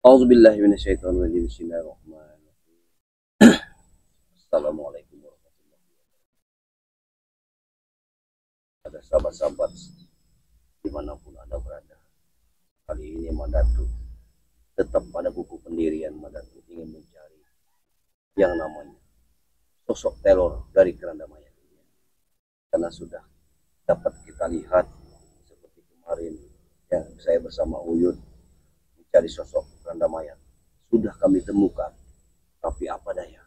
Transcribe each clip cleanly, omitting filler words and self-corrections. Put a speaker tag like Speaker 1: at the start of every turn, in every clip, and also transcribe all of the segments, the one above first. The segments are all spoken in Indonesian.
Speaker 1: A'udzubillahi minasyaitonirrajim. Bismillahirrahmanirrahim. Assalamualaikum warahmatullahi wabarakatuh. Ada sahabat-sahabat dimanapun Anda berada. Kali ini Madatu tetap pada buku pendirian. Madatu ingin mencari yang namanya sosok teror dari keranda mayat. Karena sudah dapat kita lihat seperti kemarin yang saya bersama Uyut mencari sosok keranda mayat. Sudah kami temukan, tapi apa daya,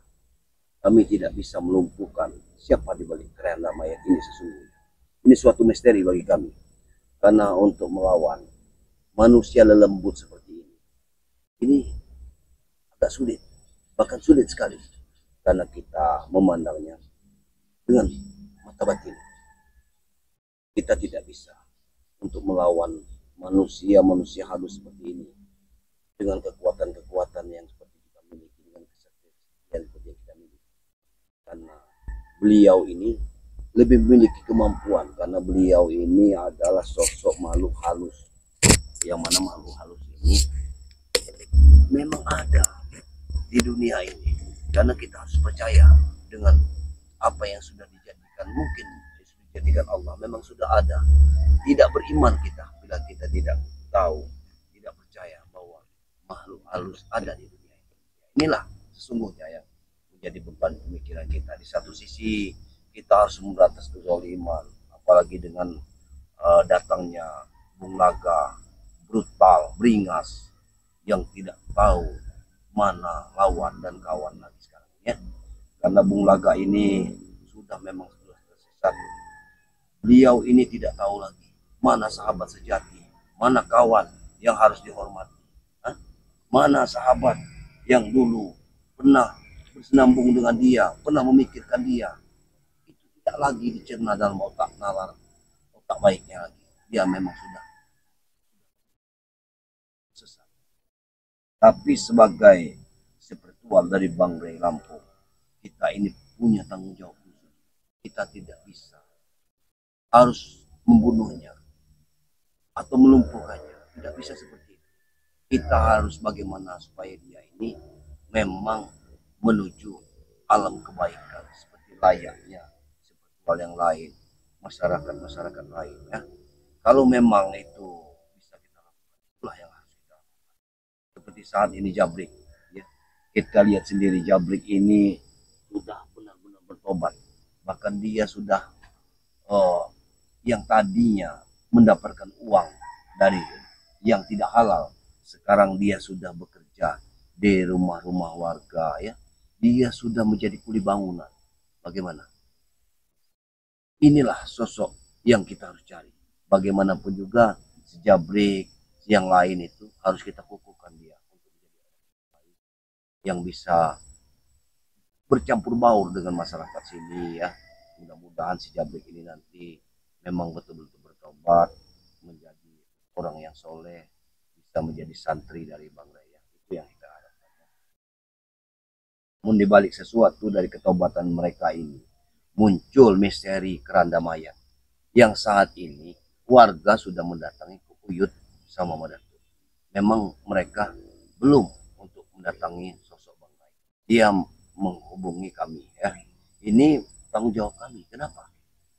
Speaker 1: kami tidak bisa melumpuhkan siapa di balik keranda mayat ini sesungguhnya. Ini suatu misteri bagi kami. Karena untuk melawan manusia lelembut seperti ini agak sulit, bahkan sulit sekali. Karena kita memandangnya dengan mata batin. Kita tidak bisa untuk melawan manusia halus seperti ini dengan kekuatan-kekuatan yang seperti kita miliki, dengan kesaktian seperti yang kita miliki. Karena beliau ini lebih memiliki kemampuan, karena beliau ini adalah sosok makhluk halus, yang mana makhluk halus ini memang ada di dunia ini. Karena kita harus percaya dengan apa yang sudah dijadikan, mungkin sudah dijadikan Allah, memang sudah ada. Tidak beriman kita bila kita tidak tahu, tidak percaya bahwa makhluk halus ada di dunia ini. Inilah sesungguhnya yang menjadi beban pemikiran kita. Di satu sisi kita harus memberantas kezaliman, apalagi dengan datangnya Bung Naga brutal, beringas, yang tidak tahu mana lawan dan kawan lagi sekarang ya. Karena Bung Naga ini sudah tersesat. Beliau ini tidak tahu lagi mana sahabat sejati, mana kawan yang harus dihormati, mana sahabat yang dulu pernah bersenambung dengan dia, pernah memikirkan dia. Tidak lagi dicerna dalam otak nalar, otak baiknya lagi. Dia memang sudah sesat. Tapi sebagai spiritual dari Bang Rey Lampung, kita ini punya tanggung jawab. Kita tidak bisa harus membunuhnya atau melumpuhkannya. Tidak bisa seperti itu. Kita harus bagaimana supaya dia ini memang menuju alam kebaikan seperti layaknya hal yang lain, masyarakat lain ya. Kalau memang itu bisa kita lakukan, itulah yang harus kita lakukan. Seperti saat ini Jabrik ya. Kita lihat sendiri Jabrik ini sudah benar-benar bertobat. Bahkan dia sudah yang tadinya mendapatkan uang dari yang tidak halal, sekarang dia sudah bekerja di rumah-rumah warga ya. Dia sudah menjadi kuli bangunan. Bagaimana? Inilah sosok yang kita harus cari. Bagaimanapun juga si Jabrik yang lain itu harus kita kukuhkan dia untuk menjadi orang yang bisa bercampur baur dengan masyarakat sini ya. Mudah-mudahan si Jabrik ini nanti memang betul-betul bertobat, menjadi orang yang soleh, bisa menjadi santri dari Bang Raya. Itu yang kita harapkan. Namun dibalik sesuatu dari ketobatan mereka ini, muncul misteri keranda mayat yang saat ini warga sudah mendatangi ke Uyut sama Madatu. Memang mereka belum untuk mendatangi sosok Bang Rai. Dia menghubungi kami ya. Ini tanggung jawab kami. Kenapa?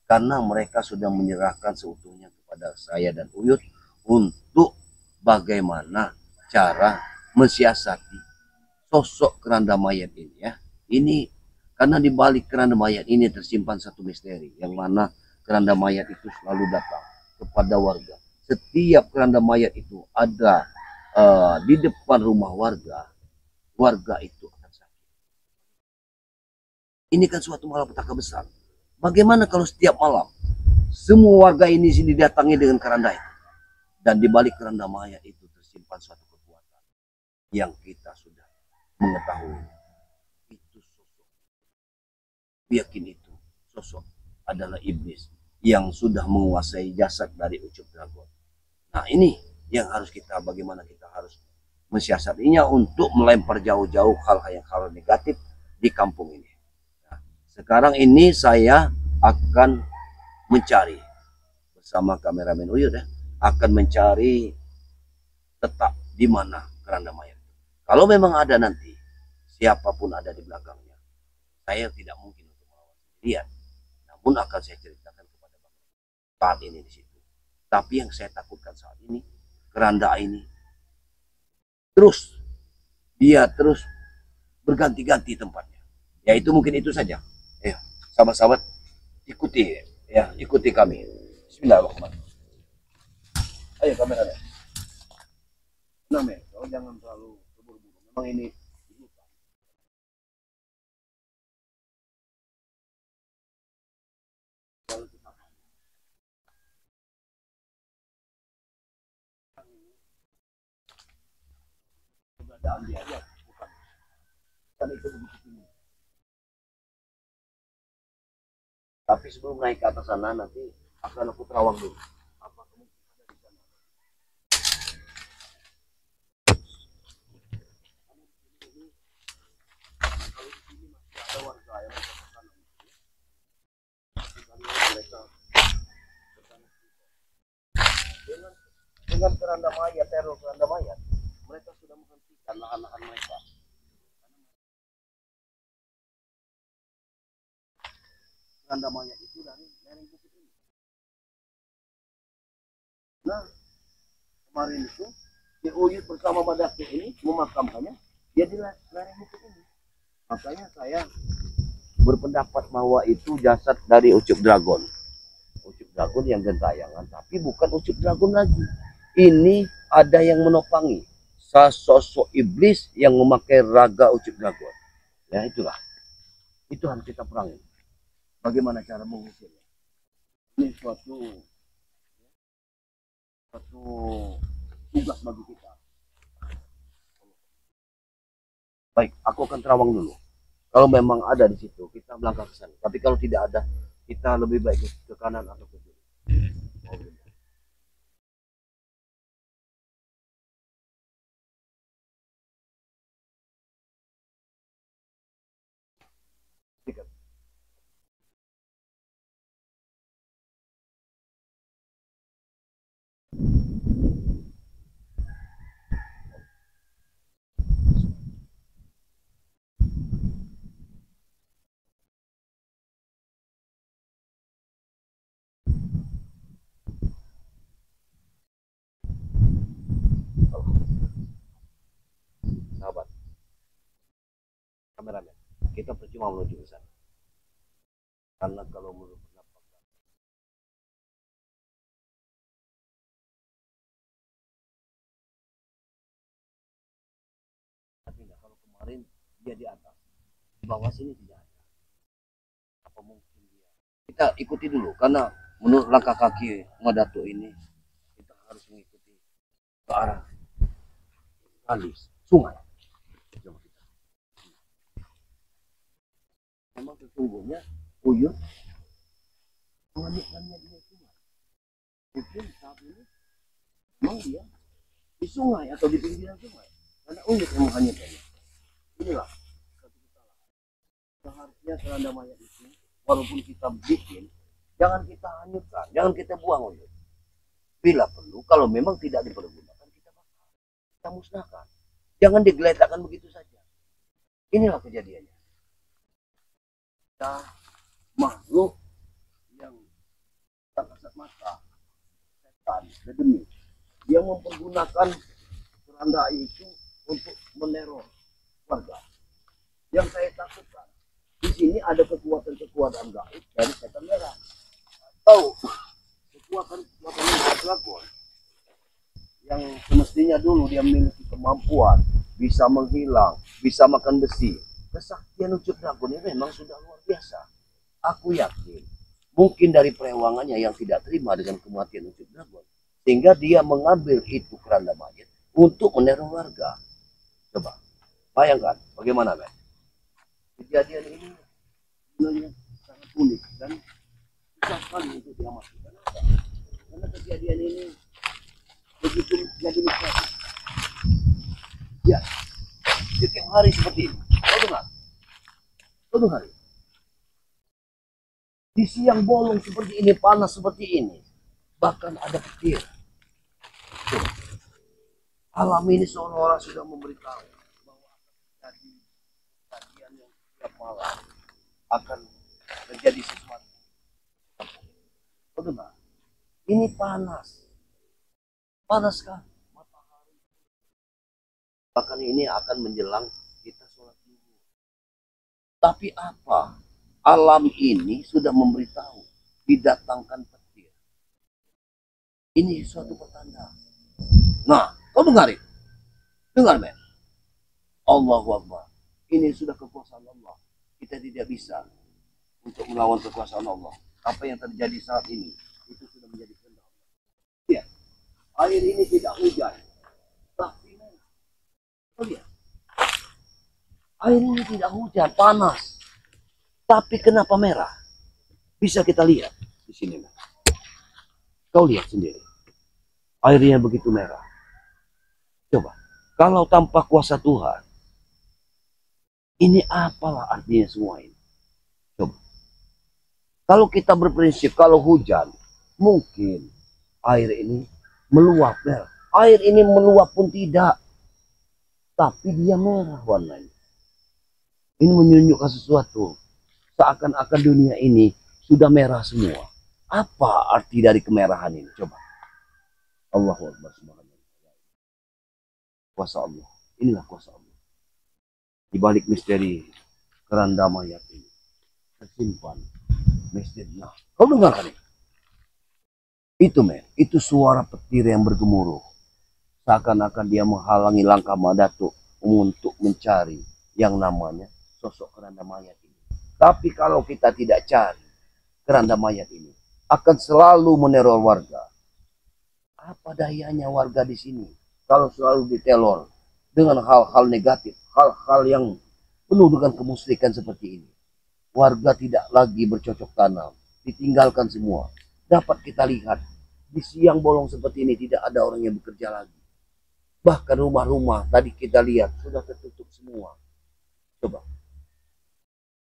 Speaker 1: Karena mereka sudah menyerahkan seutuhnya kepada saya dan Uyut untuk bagaimana cara mensiasati sosok keranda mayat ini ya. Ini karena di balik keranda mayat ini tersimpan satu misteri, yang mana keranda mayat itu selalu datang kepada warga. Setiap keranda mayat itu ada di depan rumah warga, warga itu akan sakit. Ini kan suatu malapetaka besar. Bagaimana kalau setiap malam semua warga ini didatangi dengan keranda itu, dan di balik keranda mayat itu tersimpan suatu kekuatan yang kita sudah mengetahui. Yakin itu sosok adalah iblis yang sudah menguasai jasad dari Ucup Dragon. Nah ini yang harus kita, bagaimana kita harus mensiasatinya untuk melempar jauh-jauh hal negatif di kampung ini. Nah, sekarang ini saya akan mencari bersama kameramen Uyut ya, akan mencari tetap di mana keranda mayat. Kalau memang ada nanti, siapapun ada di belakangnya, saya tidak mungkin untuk melawan sendirian. Namun akan saya ceritakan kepada Bapak saat ini di situ. Tapi yang saya takutkan saat ini, keranda ini dia terus berganti-ganti tempatnya. Ya itu mungkin itu saja. Ya, sahabat-sahabat, ikuti ya, ikuti kami. Bismillahirrahmanirrahim. Ayo kamera. Nah, kalau jangan terlalu terburu-buru. Memang ini keberadaan dia aja, bukan itu begitu tinggi. Tapi sebelum naik ke atas sana nanti akan aku terawang dulu. Apa kemungkinan ada di sana? Kalau di sini masih ada warga yang bertahan. Mereka dengan keranda mayat, teror keranda mayat, mereka sudah menghentikan lahan-lahan mereka. Keranda mayat itu dari lereng bukit ini. Nah, kemarin itu si Uyut bersama Badaki ini memakamkannya dia di lereng bukit ini. Makanya saya berpendapat bahwa itu jasad dari Ucup Dragon. Ucup Dragon yang gentayangan, tapi bukan Ucup Dragon lagi. Ini ada yang menopanggi sosok iblis yang memakai raga Ucup Dragon. Ya itulah. Itu harus kita perangi. Bagaimana cara mengusirnya? Ini suatu tugas bagi kita. Baik, aku akan terawang dulu. Kalau memang ada di situ, kita melangkah ke sana. Tapi kalau tidak ada, kita lebih baik ke kanan atau ke kiri. Sahabat, kameramen, kita percuma menuju ke sana. Karena kalau menurut pendapat tidak, kalau kemarin dia di atas, di bawah sini tidak ada. Apa mungkin dia? Kita ikuti dulu, karena menurut langkah kaki Madatu ini, kita harus mengikuti ke arah kali sungai. Memang sesungguhnya Uyut menghanyutkannya di sungai. Mungkin saat ini memang dia di sungai atau di pinggiran sungai, karena Uyut yang menghanyutkannya. Inilah satu kesalahan. Seharusnya keranda mayat itu, walaupun kita bikin, jangan kita hanyutkan, jangan kita buang Uyut. Bila perlu, kalau memang tidak dipergunakan, kita bakar, kita musnahkan. Jangan digeletakkan begitu saja. Inilah kejadiannya. Kita makhluk yang tak kasat mata, setan, demi dia mempergunakan keranda itu untuk meneror warga. Yang saya takutkan, di sini ada kekuatan-kekuatan gaib dari setan merah. Atau kekuatan-kekuatan dragon yang semestinya dulu dia memiliki kemampuan bisa menghilang, bisa makan besi. Kesaktian Ucup Dragon ini memang sudah luar biasa. Aku yakin mungkin dari perewangannya yang tidak terima dengan kematian Ucup Dragon, sehingga dia mengambil itu keranda mayat untuk meneror warga. Coba bayangkan bagaimana, men? Kejadian ini sebenarnya sangat unik dan susah sekali untuk diamati. Kenapa? Karena kejadian ini begitu jadi misteri. Ya, setiap hari seperti ini. Kau dengar? Di siang bolong seperti ini, panas seperti ini, bahkan ada petir. Alam ini seolah-olah sudah memberitahu jadi kejadian yang setiap malam akan terjadi sesuatu. Kau dengar? Ini panas. Panas kan? Matahari. Bahkan ini akan menjelang kita sholat zuhur. Tapi apa? Alam ini sudah memberitahu didatangkan petir. Ini suatu pertanda. Nah, kau dengar itu? Dengar, men. Allahu Akbar. Ini sudah kekuasaan Allah. Kita tidak bisa untuk melawan kekuasaan Allah. Apa yang terjadi saat ini itu sudah menjadi kehendak Allah. Ya, air ini tidak hujan, tapi lihat, air ini tidak hujan, panas, tapi kenapa merah? Bisa kita lihat di sini. Kau lihat sendiri, airnya begitu merah. Coba, kalau tanpa kuasa Tuhan, ini apalah artinya semua ini? Coba. Kalau kita berprinsip, kalau hujan, mungkin air ini meluap. Merah. Air ini meluap pun tidak. Tapi dia merah warnanya. Ini menunjukkan sesuatu. Seakan-akan dunia ini sudah merah semua. Apa arti dari kemerahan ini? Coba. Allahu Akbar. Kuasa Allah. Inilah kuasa Allah. Di balik misteri keranda mayat ini tersimpan misteri. Nah, kau dengar ini? Itu men, itu suara petir yang bergemuruh. Seakan-akan dia menghalangi langkah Madatuk untuk mencari yang namanya sosok keranda mayat ini. Tapi kalau kita tidak cari keranda mayat ini, akan selalu meneror warga. Apa dayanya warga di sini kalau selalu diteror dengan hal-hal negatif, hal-hal yang penuh dengan kemusyrikan seperti ini? Warga tidak lagi bercocok tanam, ditinggalkan semua. Dapat kita lihat di siang bolong seperti ini tidak ada orang yang bekerja lagi. Bahkan rumah-rumah tadi kita lihat sudah tertutup semua. Coba.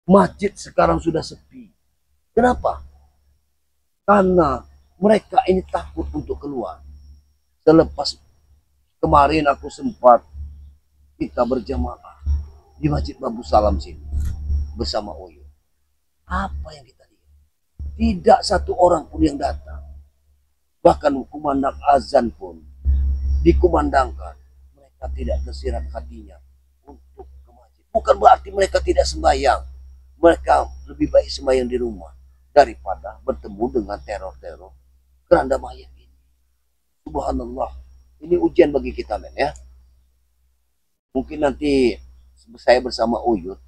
Speaker 1: Masjid sekarang sudah sepi. Kenapa? Karena mereka ini takut untuk keluar. Selepas kemarin aku sempat kita berjamaah di Masjid Bambu Salam sini bersama Oyo. Apa yang kita lihat? Tidak satu orang pun yang datang. Bahkan kumandang azan pun dikumandangkan. Mereka tidak tersirat hatinya untuk ke masjid. Bukan berarti mereka tidak sembahyang. Mereka lebih baik sembahyang di rumah daripada bertemu dengan teror-teror keranda mayat ini. Subhanallah. Ini ujian bagi kita, men, ya. Mungkin nanti saya bersama Uyut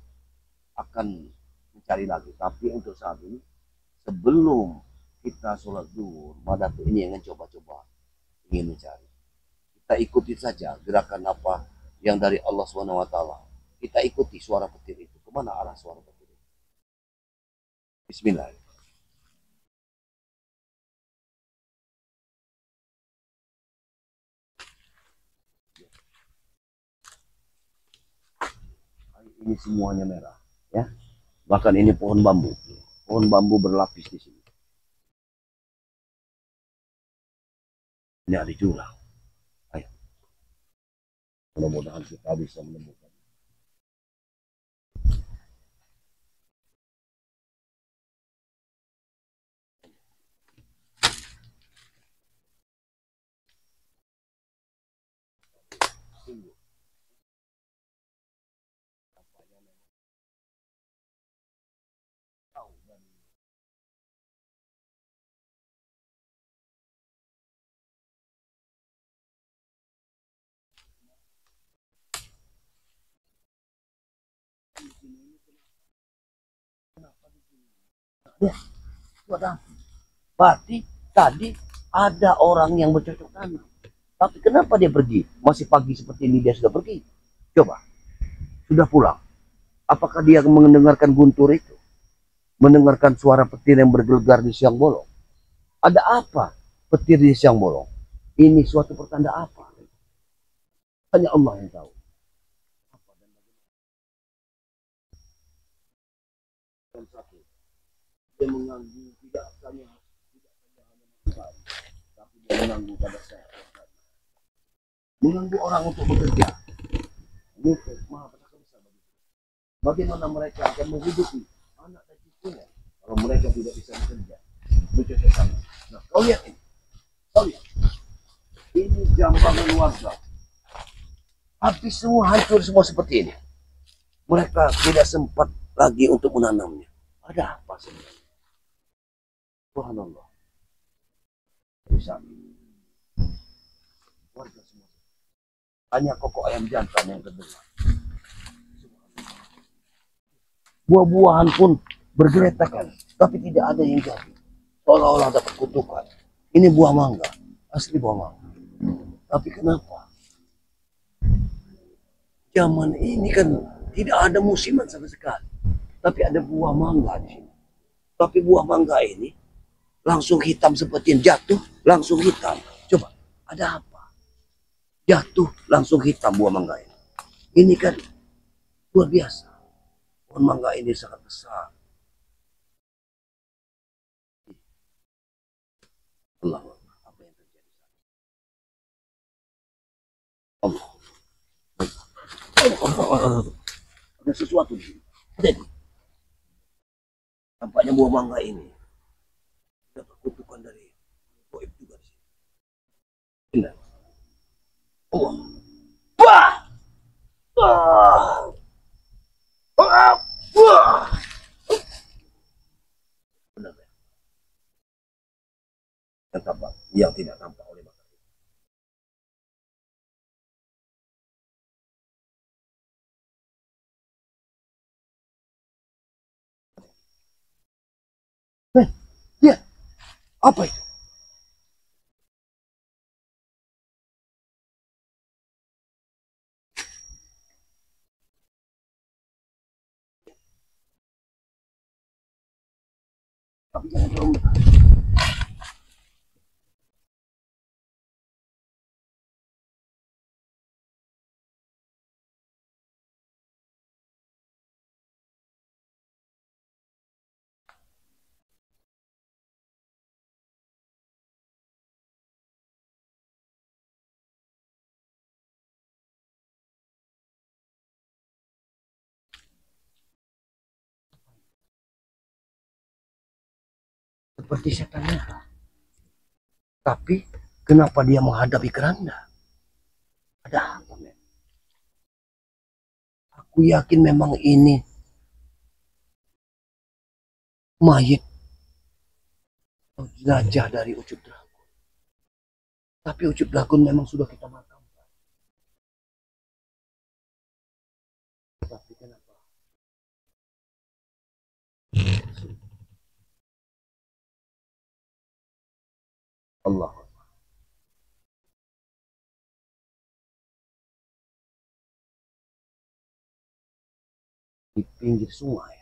Speaker 1: akan mencari lagi. Tapi untuk saat ini, sebelum kita sholat zuhur, Madatuk ini yang coba-coba ingin mencari. Kita ikuti saja gerakan apa yang dari Allah SWT. Kita ikuti suara petir itu. Kemana arah suara petir itu? Bismillah. Ini semuanya merah, ya. Bahkan ini pohon bambu. Pohon bambu berlapis di sini. Ini ada jurang. Ayo. Mudah-mudahan kita bisa menemukan. Ya, berarti tadi ada orang yang bercocok tanam. Tapi kenapa dia pergi? Masih pagi seperti ini dia sudah pergi. Coba, sudah pulang. Apakah dia mendengarkan guntur itu? Mendengarkan suara petir yang bergelegar di siang bolong? Ada apa petir di siang bolong? Ini suatu pertanda apa? Hanya Allah yang tahu. Dan satu, dia mengganggu tidak hanya manusia, tapi dia mengganggu pada saya. Mengganggu orang untuk bekerja. Ini maha petaka besar. Bagaimana mereka akan menghidupi anak dan cucunya kalau mereka tidak bisa bekerja, bercocok tanam. Nah, kau lihat ini, kau lihat, ini jambangan warga, habis semua, hancur semua seperti ini. Mereka tidak sempat lagi untuk menanamnya. Ada apa sebenarnya? Subhanallah. Bisa. Warga semua. Hanya kokok ayam jantan yang terdengar. Buah-buahan pun bergeletakan, tapi tidak ada yang jadi. Seolah-olah dapat kutukan. Ini buah mangga, asli buah mangga. Tapi kenapa? Zaman ini kan tidak ada musiman sama sekali. Tapi ada buah mangga di sini. Tapi buah mangga ini langsung hitam seperti yang jatuh, langsung hitam. Coba, ada apa? Jatuh, langsung hitam buah mangga ini. Ini kan luar biasa. Pohon mangga ini sangat besar. Allah, apa yang terjadi? Allah. Ada sesuatu di sini. Jadi, tampaknya buah mangga ini dapat kutukan dari goib juga di sini. Benar. Allah. Wah! Wah! Wah! Wah! Benar ya? Yang tampak, yang tidak tampak oleh mata. Ya, apa itu? Tapi jangan terlalu. Seperti setan merah. Tapi kenapa dia menghadapi keranda? Ada apa, men? Aku yakin memang ini mayat atau jenazah dari Ucup Dragon. Tapi Ucup Dragon memang sudah kita makamkan. Tapi kenapa? Allah. Di pinggir sungai.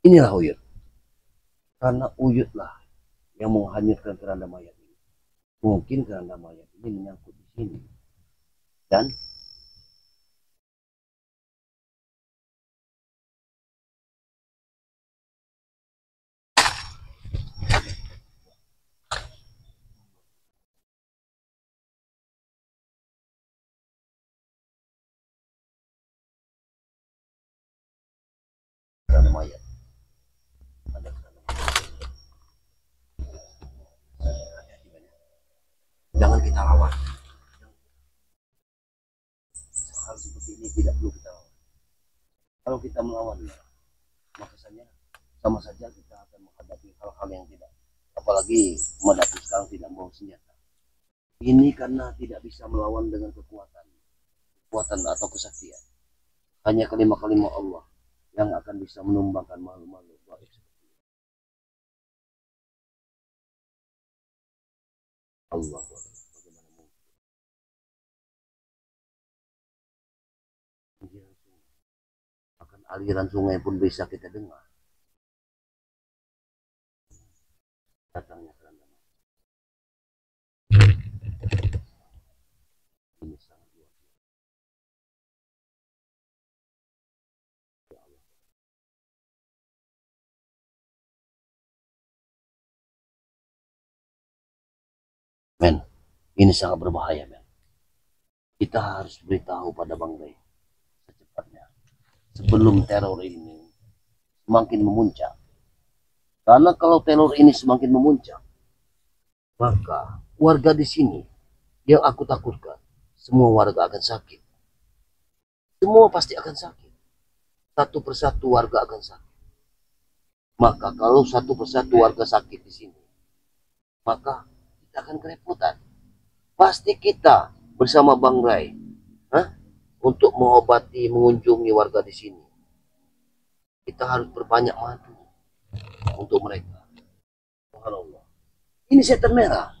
Speaker 1: Inilah Uyut. Karena Uyut lah yang menghanyutkan keranda mayat ini. Mungkin keranda mayat ini menyangkut di sini. Dan keranda mayat. Ada keranda mayat. Jangan kita lawan. Hal seperti ini tidak perlu kita lawan. Kalau kita melawannya, maka sama saja kita akan menghadapi hal-hal yang tidak. Apalagi Madatu sekarang tidak membawa senjata. Ini karena tidak bisa melawan dengan kekuatan atau kesaktian. Hanya kalimat-kalimat Allah yang akan bisa menumbangkan makhluk-makhluk gaib seperti ini. Allah, bagaimana mungkin? Akan aliran sungai pun bisa kita dengar. Datangnya keranda mayat. Ini sangat luar biasa. Ya Allah. Men, ini sangat berbahaya, men. Kita harus beritahu pada Bang Rey secepatnya. sebelum teror ini semakin memuncak. Karena kalau teror ini semakin memuncak, maka warga di sini yang aku takutkan, semua warga akan sakit. Semua pasti akan sakit. Satu persatu warga akan sakit. Maka kalau satu persatu warga sakit di sini, maka kita akan kerepotan. Pasti kita bersama Bang Rai, untuk mengobati, mengunjungi warga di sini. Kita harus berbanyak madu untuk mereka. Subhanallah. Ini setan merah.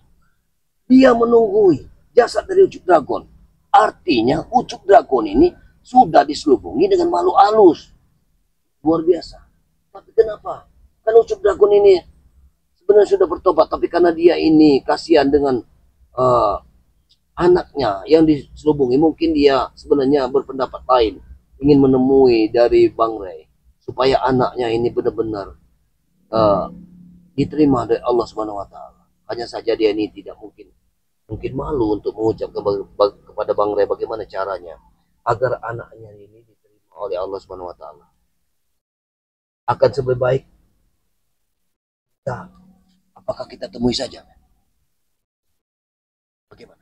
Speaker 1: Dia menunggui jasad dari Ucup Dragon. Artinya Ucup Dragon ini sudah diselubungi dengan makhluk halus. Luar biasa. Tapi kenapa? Kan Ucup Dragon ini sebenarnya sudah bertobat, tapi karena dia ini kasihan dengan anaknya yang diselubungi, mungkin dia sebenarnya berpendapat lain, ingin menemui dari Bang Ray supaya anaknya ini benar-benar diterima dari Allah Subhanahu wa taala. Hanya saja dia ini tidak mungkin malu untuk mengucapkan kepada Bang Ray bagaimana caranya agar anaknya ini diterima oleh Allah Subhanahu wa taala. Akan lebih baik kita, apakah kita temui saja? Bagaimana?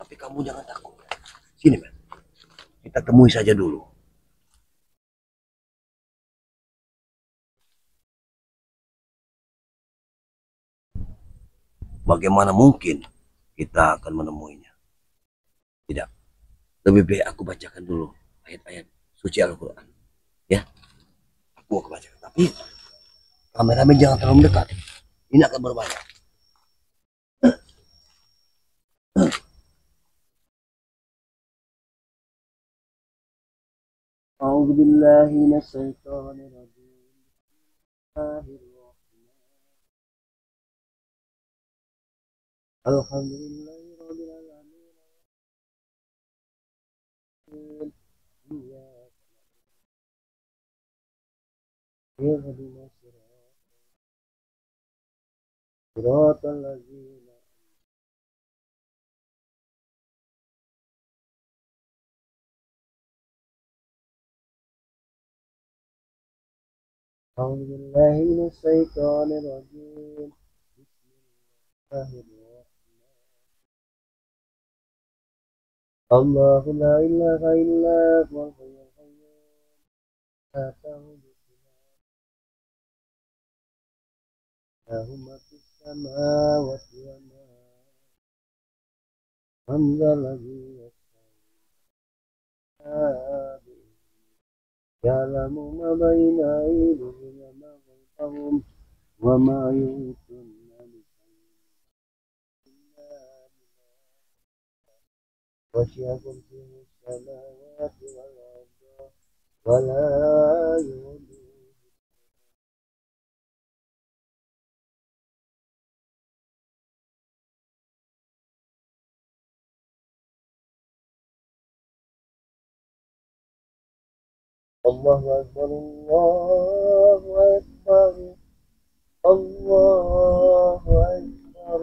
Speaker 1: Tapi kamu jangan takut. Sini, men. Kita temui saja dulu. Bagaimana mungkin kita akan menemuinya? Tidak. Lebih baik aku bacakan dulu ayat-ayat suci Al-Quran. Ya. Aku mau bacakan. Tapi kameramen jangan terlalu dekat. Ini akan berbahaya. أعوذ بالله من الشيطان الرجيم. الحمد لله رب العالمين. اهدنا صراط الذين أعوذ بالله من الشيطان الرجيم. بسم الله الرحمن. الله لا إله إلا هو الحي القيوم لا تأخذه له ما في السماوات وما من ذا الذي يشفع يعلم ما بين أيديهم وما خلفهم وما يحيطون وسع كرسيه السماوات والأرض ولا يؤوده. الله أكبر الله أكبر الله أكبر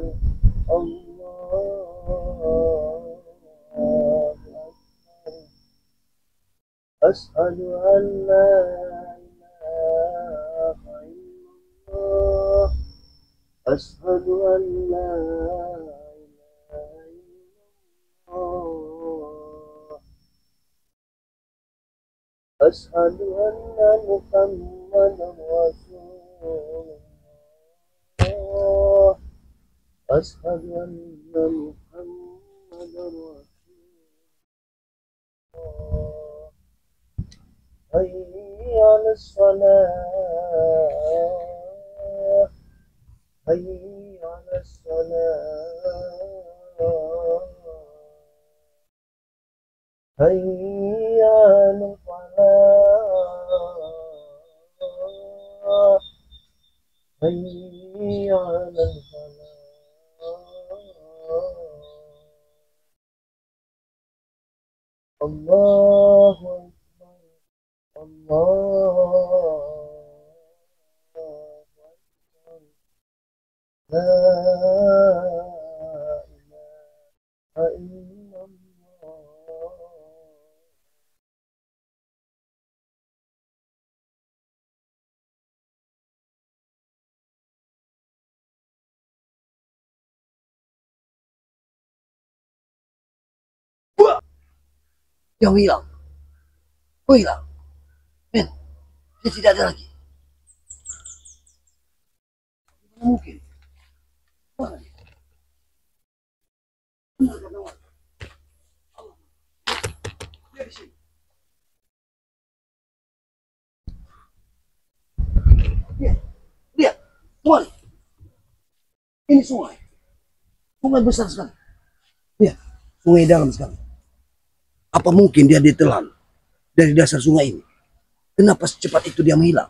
Speaker 1: الله أكبر. أشهد أن لا إله إلا الله أشهد أن لا إله إلا الله أشهد أن محمدا رسول الله أشهد أن محمدا رسول الله. حي على الصلاة حي على الصلاة حي على الفلاح حي على الفلاح. الله أكبر الله أكبر لا إله إلا الله. Yang hilang. Oh hilang. Men, dia tidak ada lagi. Mana mungkin? Mana dia? Benar kata warga. Allah. Dia di sini. Lihat, tuan. Ini sungai. Sungai besar sekali. Lihat, sungai dalam sekali. Apa mungkin dia ditelan dari dasar sungai ini? Kenapa secepat itu dia menghilang?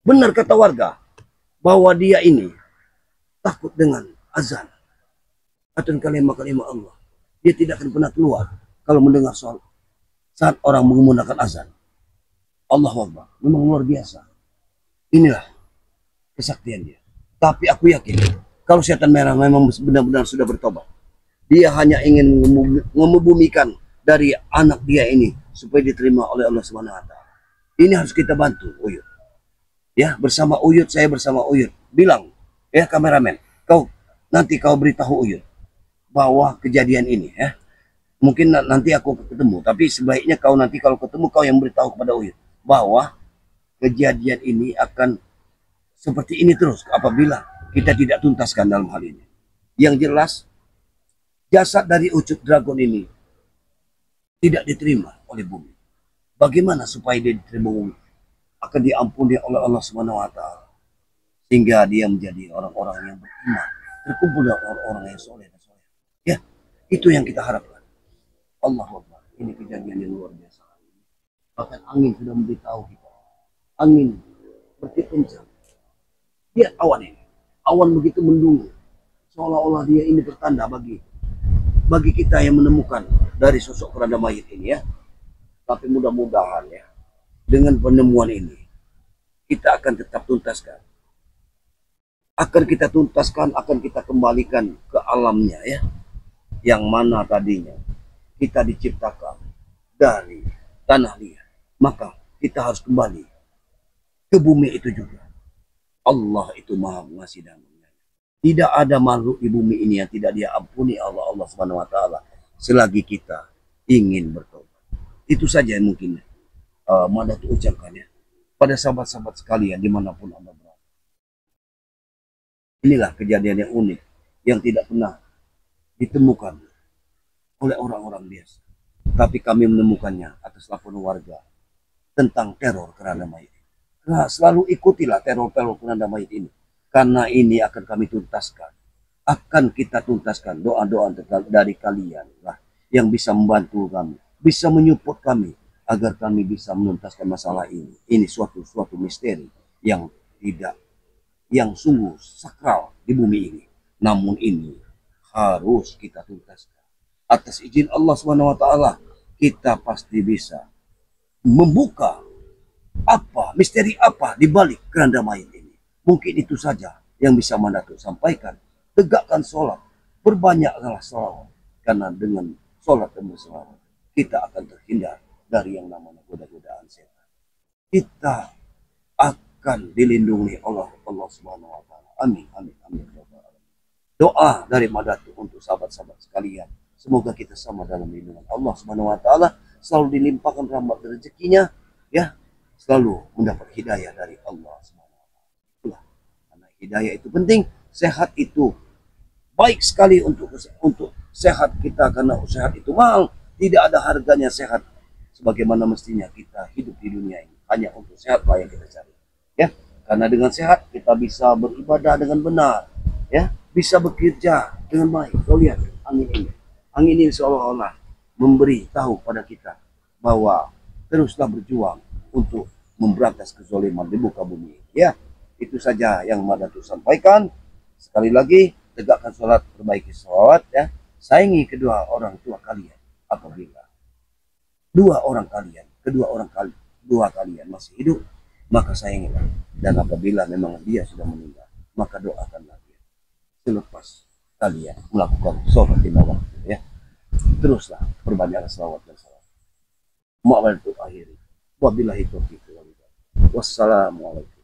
Speaker 1: Benar kata warga bahwa dia ini takut dengan azan atau kalimat-kalimat Allah. Dia tidak akan pernah keluar kalau mendengar soal saat orang menggunakan azan. Allahu Akbar, memang luar biasa. Inilah kesaktian dia. Tapi aku yakin kalau setan merah memang benar-benar sudah bertobat. Dia hanya ingin membumikan dari anak dia ini supaya diterima oleh Allah Subhanahu wa taala. Ini harus kita bantu Uyut. Ya, bersama Uyut, saya bersama Uyut. Bilang, ya kameramen, nanti kau beritahu Uyut bahwa kejadian ini ya. Mungkin nanti aku ketemu, tapi sebaiknya kau nanti kalau ketemu kau yang beritahu kepada Uyut bahwa kejadian ini akan seperti ini terus apabila kita tidak tuntaskan dalam hal ini. Yang jelas jasad dari Ucup Dragon ini tidak diterima oleh bumi. Bagaimana supaya dia diterima bumi? Akan diampuni oleh Allah Subhanahu wa taala. Sehingga dia menjadi orang-orang yang beriman, terkumpul dengan orang-orang yang soleh dan soleh. Ya, itu yang kita harapkan. Allahu Akbar. Ini kejadian yang luar biasa. Bahkan angin sudah memberitahu kita. Angin bertiup kencang. Lihat awan ini. Awan begitu mendung. Seolah-olah dia ini pertanda bagi kita yang menemukan dari sosok keranda mayit ini ya. Tapi mudah-mudahan ya, dengan penemuan ini kita akan tetap tuntaskan. Akan kita tuntaskan, akan kita kembalikan ke alamnya ya. Yang mana tadinya kita diciptakan dari tanah liat. Maka kita harus kembali ke bumi itu juga. Allah itu maha mengasih dan menyayangi. Tidak ada makhluk di bumi ini yang tidak dia ampuni Allah Subhanahu wa taala selagi kita ingin bertobat. Itu saja yang mungkin Madatu ucapkan ya pada sahabat-sahabat sekalian dimanapun Anda berada. Inilah kejadian yang unik yang tidak pernah ditemukan oleh orang-orang biasa. Tapi kami menemukannya atas laporan warga tentang teror keranda mayit. Nah, selalu ikutilah teror-teror keranda mayit ini. Karena ini akan kami tuntaskan. Akan kita tuntaskan doa-doa dari kalian lah yang bisa membantu kami, bisa menyupport kami agar kami bisa menuntaskan masalah ini. Ini suatu misteri yang sungguh sakral di bumi ini. Namun ini harus kita tuntaskan. Atas izin Allah Subhanahu wa taala, kita pasti bisa membuka misteri apa di balik keranda mayit ini. Mungkin itu saja yang bisa Madatu sampaikan. Tegakkan sholat, perbanyaklah sholawat. Karena dengan sholat dan berselawat, kita akan terhindar dari yang namanya goda-godaan setan. Kita akan dilindungi oleh Allah Subhanahu wa taala. Amin, amin, amin. Doa dari Madatu untuk sahabat-sahabat sekalian. Semoga kita sama dalam lindungan Allah Subhanahu wa taala, selalu dilimpahkan rahmat dan rezekinya, ya, selalu mendapat hidayah dari Allah Subhanahu wa taala. Karena hidayah itu penting, sehat itu baik sekali untuk sehat kita, karena sehat itu mahal. Tidak ada harganya sehat sebagaimana mestinya kita hidup di dunia ini. Hanya untuk sehat lah yang kita cari. Ya, karena dengan sehat kita bisa beribadah dengan benar, ya, bisa bekerja dengan baik. Kau lihat angin ini. Angin ini seolah-olah memberi tahu pada kita bahwa teruslah berjuang untuk memberantas kezaliman di muka bumi. Ya, itu saja yang Madatu sampaikan. Sekali lagi, tegakkan sholat, perbaiki sholat, ya. Sayangi kedua orang tua kalian. Apabila dua kalian masih hidup, maka sayangilah. Dan apabila memang dia sudah meninggal, maka doakanlah dia selepas kalian melakukan sholat lima waktu, ya. Teruslah perbanyaklah selawat dan salam. Ma'al itu akhiri. Wabillahi taufiq wal hidayah. Wassalamualaikum.